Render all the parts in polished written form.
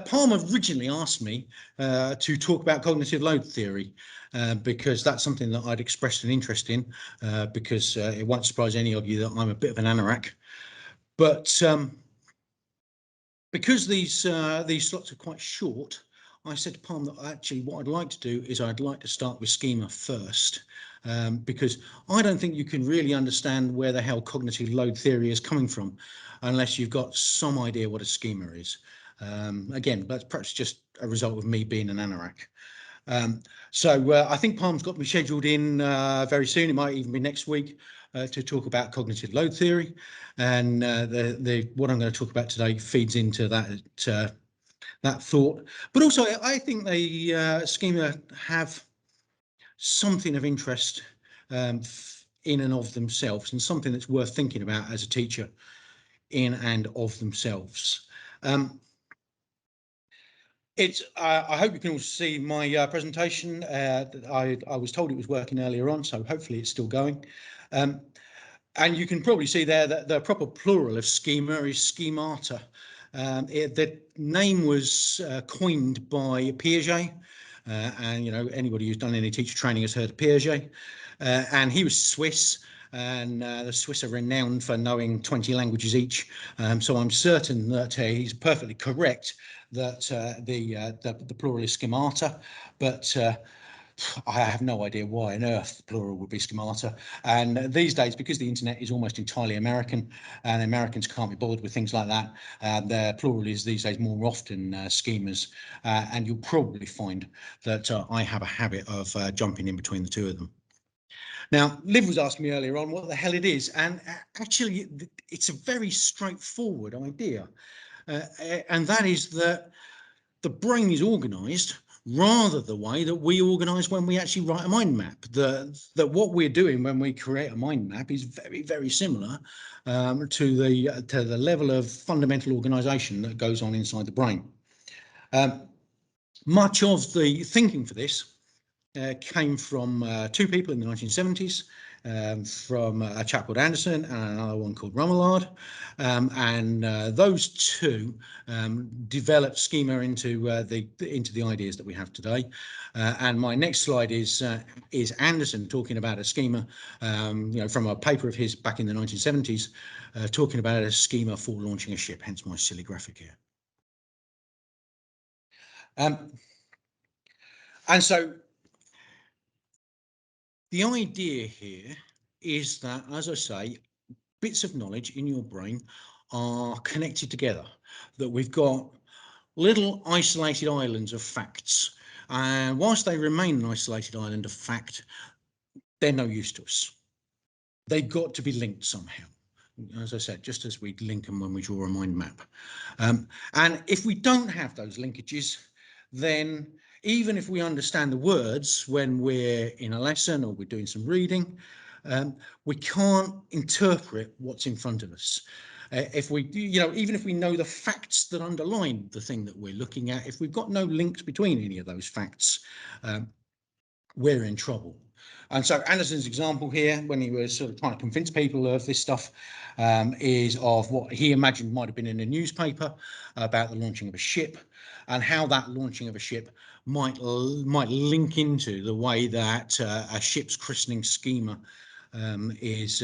Palm originally asked me to talk about cognitive load theory because that's something that I'd expressed an interest in because it won't surprise any of you that I'm a bit of an anorak. But because these slots are quite short, I said to Palm that actually what I'd like to do is I'd like to start with schema first, because I don't think you can really understand where the hell cognitive load theory is coming from unless you've got some idea what a schema is. Again, that's perhaps just a result of me being an anorak. So I think Palm's got me scheduled in very soon. It might even be next week to talk about cognitive load theory, and what I'm going to talk about today feeds into that that thought. But also, I think the schema have something of interest in and of themselves, and something that's worth thinking about as a teacher in and of themselves. I hope you can all see my presentation. I was told it was working earlier on, so hopefully it's still going. And you can probably see there that the proper plural of schema is schemata. The name was coined by Piaget, and anybody who's done any teacher training has heard of Piaget. And he was Swiss, and the Swiss are renowned for knowing 20 languages each. So I'm certain that he's perfectly correct that the plural is schemata, but I have no idea why on earth the plural would be schemata. And these days, because the internet is almost entirely American, and Americans can't be bothered with things like that, the plural is these days more often schemas. And you'll probably find that I have a habit of jumping in between the two of them. Now, Liv was asking me earlier on what the hell it is, and actually it's a very straightforward idea, and that is that the brain is organised rather the way that we organise when we actually write a mind map. That what we're doing when we create a mind map is very, very similar to the level of fundamental organisation that goes on inside the brain. Much of the thinking for this came from two people in the 1970s, from a chap called Anderson and another one called Rummelard, and those two developed schema into the ideas that we have today. And my next slide is Anderson talking about a schema, from a paper of his back in the 1970s, talking about a schema for launching a ship. Hence my silly graphic here. And so the idea here is that, as I say, bits of knowledge in your brain are connected together, that we've got little isolated islands of facts. And whilst they remain an isolated island of fact, they're no use to us. They've got to be linked somehow. As I said, just as we link them when we draw a mind map. And if we don't have those linkages, then even if we understand the words when we're in a lesson or we're doing some reading, we can't interpret what's in front of us. If we, even if we know the facts that underline the thing that we're looking at, if we've got no links between any of those facts, we're in trouble. And so Anderson's example here, when he was sort of trying to convince people of this stuff, is of what he imagined might have been in a newspaper about the launching of a ship, and how that launching of a ship might link into the way that a ship's christening schema is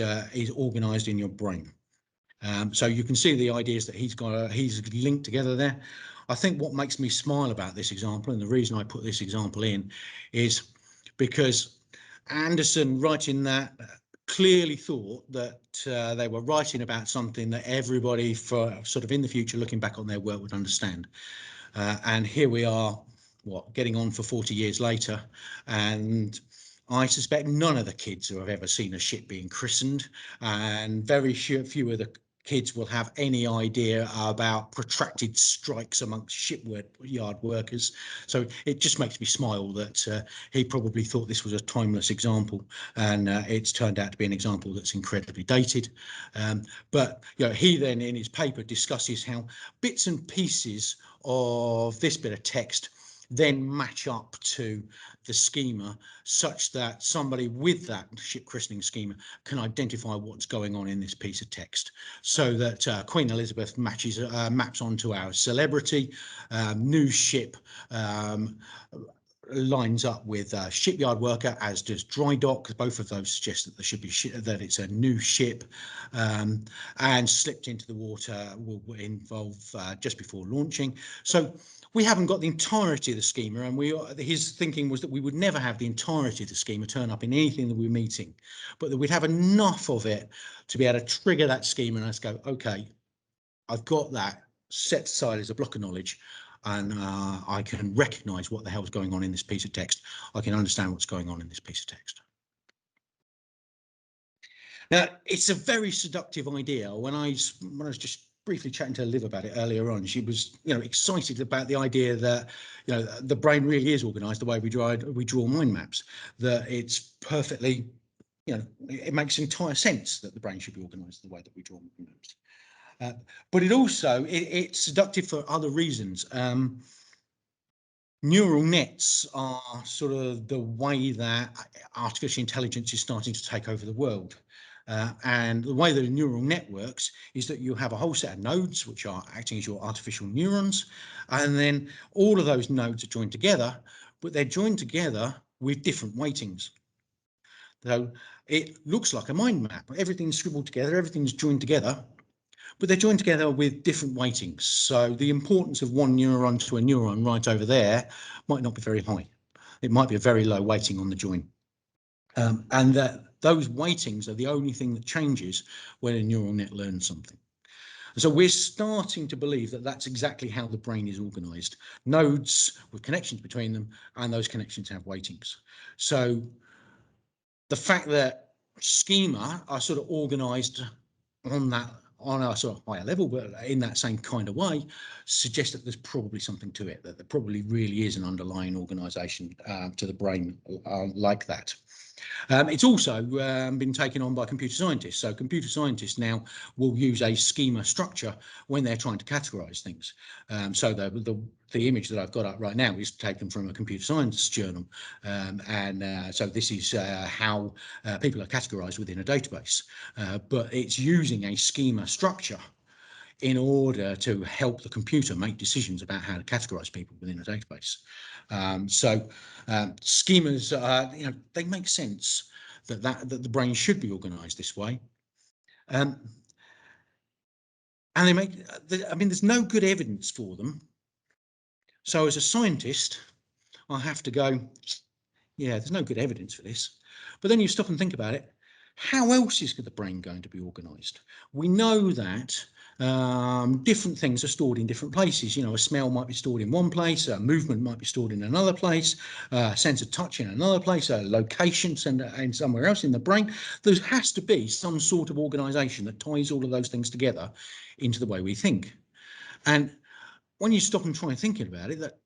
organised in your brain. So you can see the ideas that he's linked together there. I think what makes me smile about this example, and the reason I put this example in, is because Anderson, writing that, clearly thought that they were writing about something that everybody, for sort of in the future, looking back on their work, would understand. And here we are, getting on for 40 years later, and I suspect none of the kids who have ever seen a ship being christened, and very few of the kids will have any idea about protracted strikes amongst shipyard workers. So it just makes me smile that he probably thought this was a timeless example, and it's turned out to be an example that's incredibly dated. But he then in his paper discusses how bits and pieces of this bit of text then match up to the schema such that somebody with that ship christening schema can identify what's going on in this piece of text, so that Queen Elizabeth maps onto our celebrity, new ship lines up with shipyard worker, as does dry dock. Both of those suggest that there should be that it's a new ship, and slipped into the water will involve just before launching. So we haven't got the entirety of the schema, and his thinking was that we would never have the entirety of the schema turn up in anything that we're meeting, but that we'd have enough of it to be able to trigger that schema and let's go, okay, I've got that set aside as a block of knowledge, and I can recognize what the hell's going on in this piece of text. I can understand what's going on in this piece of text. Now, it's a very seductive idea. When I was just briefly chatting to Liv about it earlier on, she was, excited about the idea that, the brain really is organized the way we draw mind maps, that it's perfectly, it makes entire sense that the brain should be organized the way that we draw mind maps. But it's seductive for other reasons. Neural nets are sort of the way that artificial intelligence is starting to take over the world. And the way that a neural net works is that you have a whole set of nodes which are acting as your artificial neurons, and then all of those nodes are joined together, but they're joined together with different weightings. So it looks like a mind map. Everything's scribbled together, everything's joined together, but they're joined together with different weightings. So the importance of one neuron to a neuron right over there might not be very high. It might be a very low weighting on the join. And those weightings are the only thing that changes when a neural net learns something. So we're starting to believe that that's exactly how the brain is organized. Nodes with connections between them, and those connections have weightings. So the fact that schema are sort of organized on a sort of higher level, but in that same kind of way, suggests that there's probably something to it, that there probably really is an underlying organization to the brain like that. It's also been taken on by computer scientists. So computer scientists now will use a schema structure when they're trying to categorize things. So the image that I've got up right now is taken from a computer science journal. So this is how people are categorized within a database. But it's using a schema structure in order to help the computer make decisions about how to categorize people within a database. Schemas, they make sense that the brain should be organized this way. And they make, there's no good evidence for them. So as a scientist, I have to go, yeah, there's no good evidence for this. But then you stop and think about it. How else is the brain going to be organized? We know that different things are stored in different places. A smell might be stored in one place, a movement might be stored in another place, a sense of touch in another place, a location and somewhere else in the brain. There has to be some sort of organization that ties all of those things together into the way we think. And when you stop and try thinking about it, that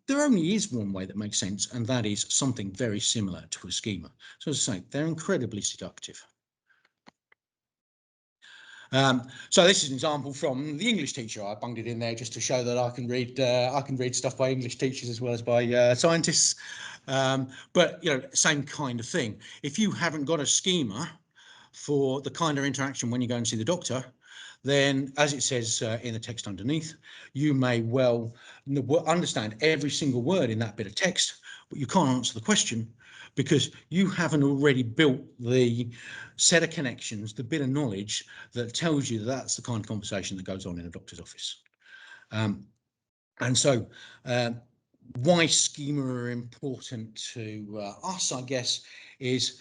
there only is one way that makes sense, and that is something very similar to a schema. So as I say, they're incredibly seductive. So this is an example from the English teacher. I bunged it in there just to show that I can read stuff by English teachers as well as by scientists. But same kind of thing. If you haven't got a schema for the kind of interaction when you go and see the doctor, then, as it says in the text underneath, you may well understand every single word in that bit of text, but you can't answer the question because you haven't already built the set of connections, the bit of knowledge that tells you that that's the kind of conversation that goes on in a doctor's office. And so why schema are important to us, I guess, is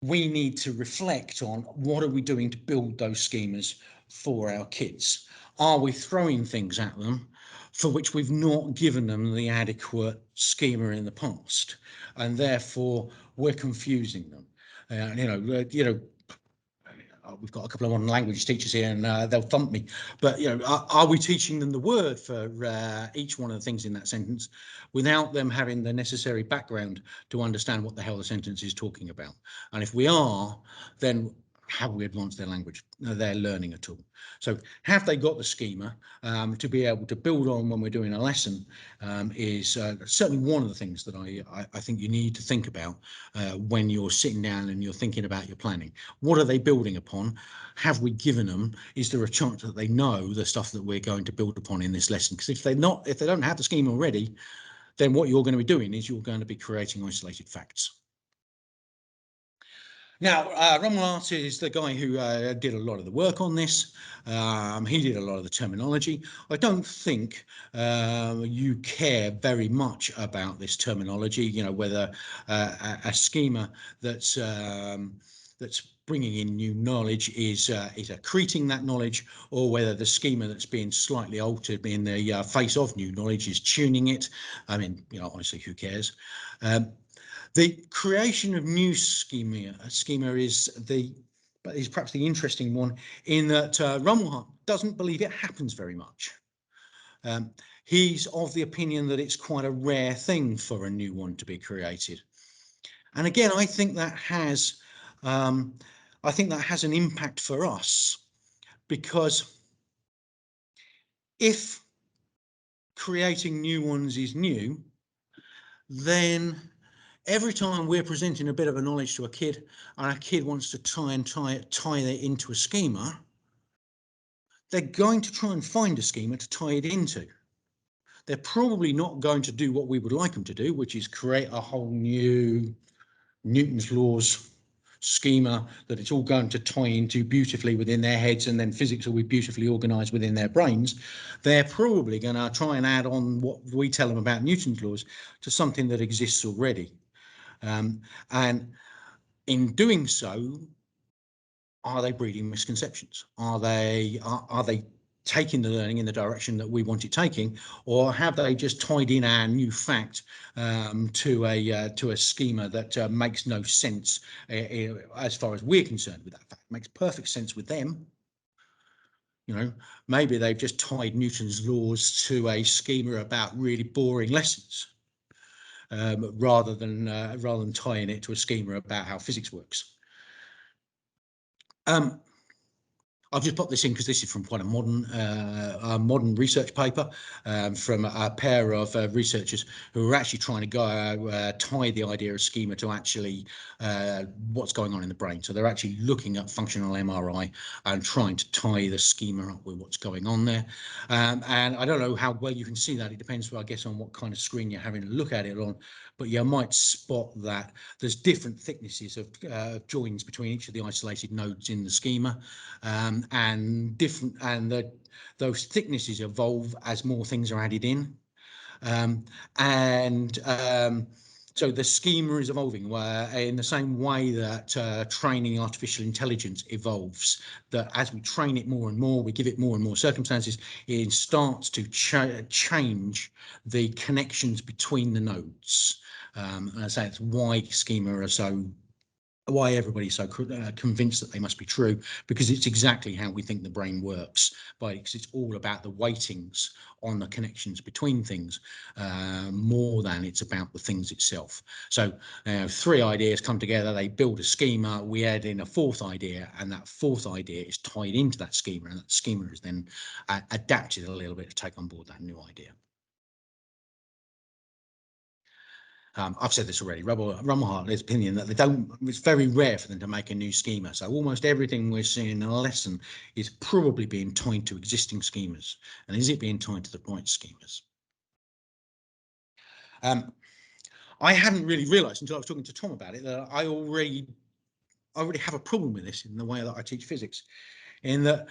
we need to reflect on what are we doing to build those schemas for our kids. Are we throwing things at them for which we've not given them the adequate schema in the past, and therefore we're confusing them? We've got a couple of modern language teachers here, and they'll thump me. But are we teaching them the word for each one of the things in that sentence without them having the necessary background to understand what the hell the sentence is talking about? And if we are, then have we advanced their language, their learning at all? So have they got the schema to be able to build on when we're doing a lesson is certainly one of the things that I think you need to think about when you're sitting down and you're thinking about your planning. What are they building upon? Have we given them, is there a chance that they know the stuff that we're going to build upon in this lesson? Because if they don't have the schema already, then what you're going to be doing is you're going to be creating isolated facts. Now, Romuald is the guy who did a lot of the work on this. He did a lot of the terminology. I don't think you care very much about this terminology, you know, whether a schema that's bringing in new knowledge is accreting that knowledge, or whether the schema that's being slightly altered in the face of new knowledge is tuning it. I mean, you know, honestly, who cares? The creation of new schema is perhaps the interesting one, in that Rummelhart doesn't believe it happens very much. He's of the opinion that it's quite a rare thing for a new one to be created. And again, I think that has an impact for us, because if creating new ones is new, then every time we're presenting a bit of a knowledge to a kid and a kid wants to tie it into a schema, they're going to try and find a schema to tie it into. They're probably not going to do what we would like them to do, which is create a whole new Newton's laws schema that it's all going to tie into beautifully within their heads, and then physics will be beautifully organized within their brains. They're probably going to try and add on what we tell them about Newton's laws to something that exists already. And in doing so, are they breeding misconceptions? Are they taking the learning in the direction that we want it taking, or have they just tied in our new fact to a schema that makes no sense as far as we're concerned with that fact? It makes perfect sense with them. You know, maybe they've just tied Newton's laws to a schema about really boring lessons. Rather than tying it to a schema about how physics works. I've just put this in because this is from quite a modern research paper from a pair of researchers who are actually trying to go tie the idea of schema to actually what's going on in the brain. So they're actually looking at functional MRI and trying to tie the schema up with what's going on there. And I don't know how well you can see that. It depends, I guess, on what kind of screen you're having to look at it on. But you might spot that there's different thicknesses of joins between each of the isolated nodes in the schema, and those thicknesses evolve as more things are added in, so the schema is evolving in the same way that training artificial intelligence evolves, that as we train it more and more, we give it more and more circumstances, it starts to change the connections between the nodes. And I say it's why schema are why everybody's so convinced that they must be true, because it's exactly how we think the brain works, because it's all about the weightings on the connections between things more than it's about the things itself. So three ideas come together, they build a schema, we add in a fourth idea, and that fourth idea is tied into that schema, and that schema is then adapted a little bit to take on board that new idea. I've said this already. Rummelhart's opinion that it's very rare for them to make a new schema. So almost everything we're seeing in a lesson is probably being tied to existing schemas. And is it being tied to the right schemas? I hadn't really realised until I was talking to Tom about it that I already have a problem with this in the way that I teach physics. In that,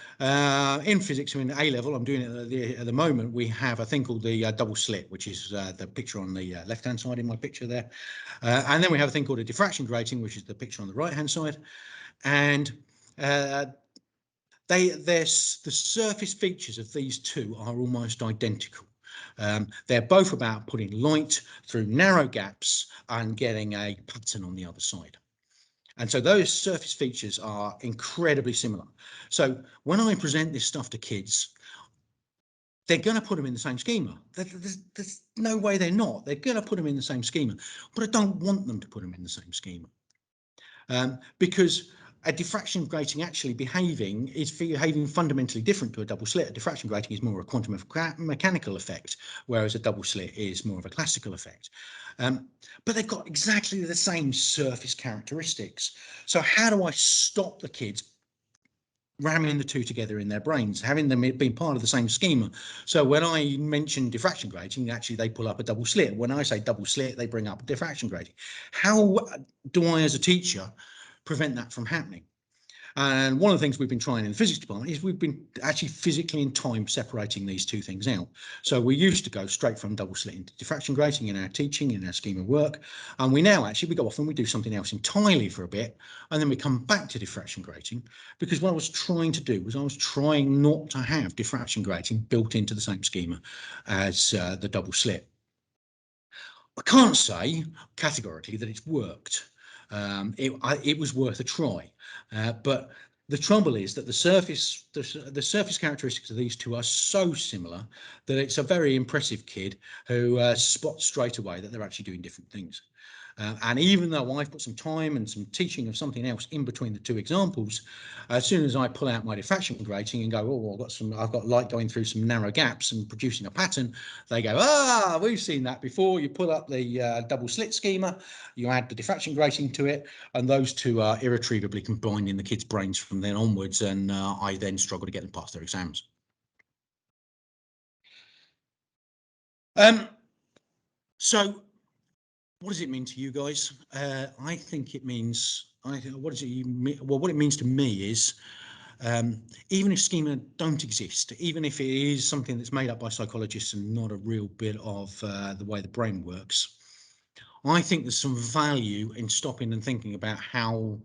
in physics, in A level, I'm doing it at the moment, we have a thing called the double slit, which is the picture on the left-hand side in my picture there. And then we have a thing called a diffraction grating, which is the picture on the right-hand side. And the surface features of these two are almost identical. They're both about putting light through narrow gaps and getting a pattern on the other side. And so those surface features are incredibly similar. So when I present this stuff to kids, they're going to put them in the same schema. There's no way they're not. They're going to put them in the same schema, but I don't want them to put them in the same schema, because a diffraction grating actually behaving fundamentally different to a double slit. A diffraction grating is more a quantum mechanical effect, whereas a double slit is more of a classical effect. But they've got exactly the same surface characteristics. So how do I stop the kids ramming the two together in their brains, having them being part of the same schema? So when I mention diffraction grating, actually they pull up a double slit. When I say double slit, they bring up a diffraction grating. How do I, as a teacher, prevent that from happening? And one of the things we've been trying in the physics department is we've been actually physically in time separating these two things out. So we used to go straight from double slit into diffraction grating in our teaching, in our scheme of work. And we now actually, we go off and we do something else entirely for a bit. And then we come back to diffraction grating, because what I was trying to do was I was trying not to have diffraction grating built into the same schema as the double slit. I can't say categorically that it's worked. It was worth a try, but the trouble is that the surface characteristics of these two are so similar that it's a very impressive kid who spots straight away that they're actually doing different things. And even though I've put some time and some teaching of something else in between the two examples, as soon as I pull out my diffraction grating and go, oh, I've got light going through some narrow gaps and producing a pattern, they go, we've seen that before. You pull up the double slit schema, you add the diffraction grating to it, and those two are irretrievably combined in the kids' brains from then onwards, and I then struggle to get them past their exams. So what does it mean to you guys? I think it means, what does it mean? Well, what it means to me is, even if schema don't exist, even if it is something that's made up by psychologists and not a real bit of the way the brain works, I think there's some value in stopping and thinking about how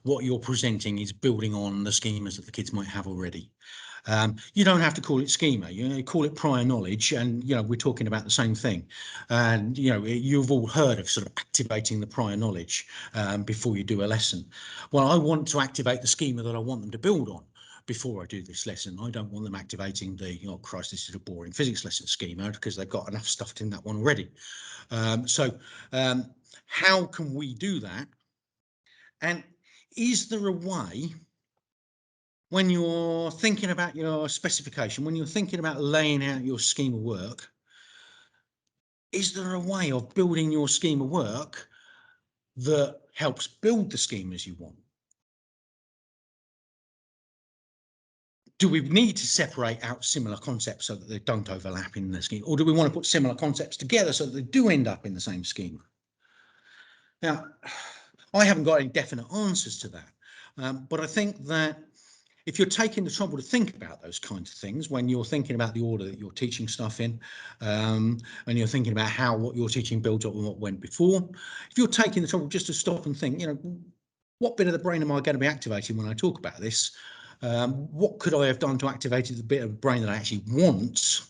what you're presenting is building on the schemas that the kids might have already. You don't have to call it schema, you call it prior knowledge, and we're talking about the same thing. And you've all heard of sort of activating the prior knowledge before you do a lesson. Well, I want to activate the schema that I want them to build on before I do this lesson. I don't want them activating the, oh Christ, this is a boring physics lesson schema, because they've got enough stuff in that one already. So how can we do that? And is there a way, when you're thinking about your specification, when you're thinking about laying out your scheme of work, is there a way of building your scheme of work that helps build the schemas you want? Do we need to separate out similar concepts so that they don't overlap in the scheme? Or do we want to put similar concepts together so that they do end up in the same scheme? Now, I haven't got any definite answers to that, but I think that if you're taking the trouble to think about those kinds of things when you're thinking about the order that you're teaching stuff in, and you're thinking about how what you're teaching builds up on what went before, if you're taking the trouble just to stop and think, what bit of the brain am I going to be activating when I talk about this? What could I have done to activate the bit of the brain that I actually want?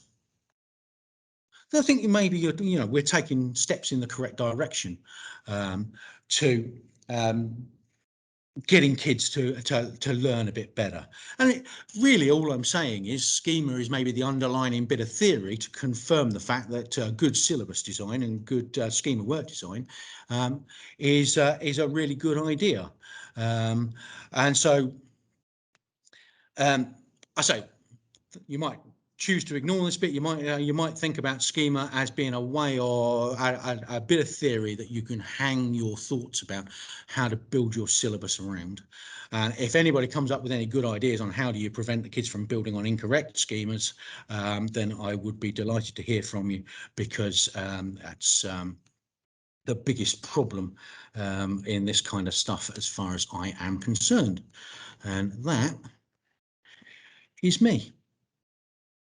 I think maybe we're taking steps in the correct direction to getting kids to learn a bit better. And really all I'm saying is schema is maybe the underlying bit of theory to confirm the fact that good syllabus design and good schema work design is a really good idea. And so I say, you might choose to ignore this bit. You might think about schema as being a way, or a bit of theory that you can hang your thoughts about how to build your syllabus around. And if anybody comes up with any good ideas on how do you prevent the kids from building on incorrect schemas, then I would be delighted to hear from you, because that's the biggest problem in this kind of stuff as far as I am concerned. And that is me.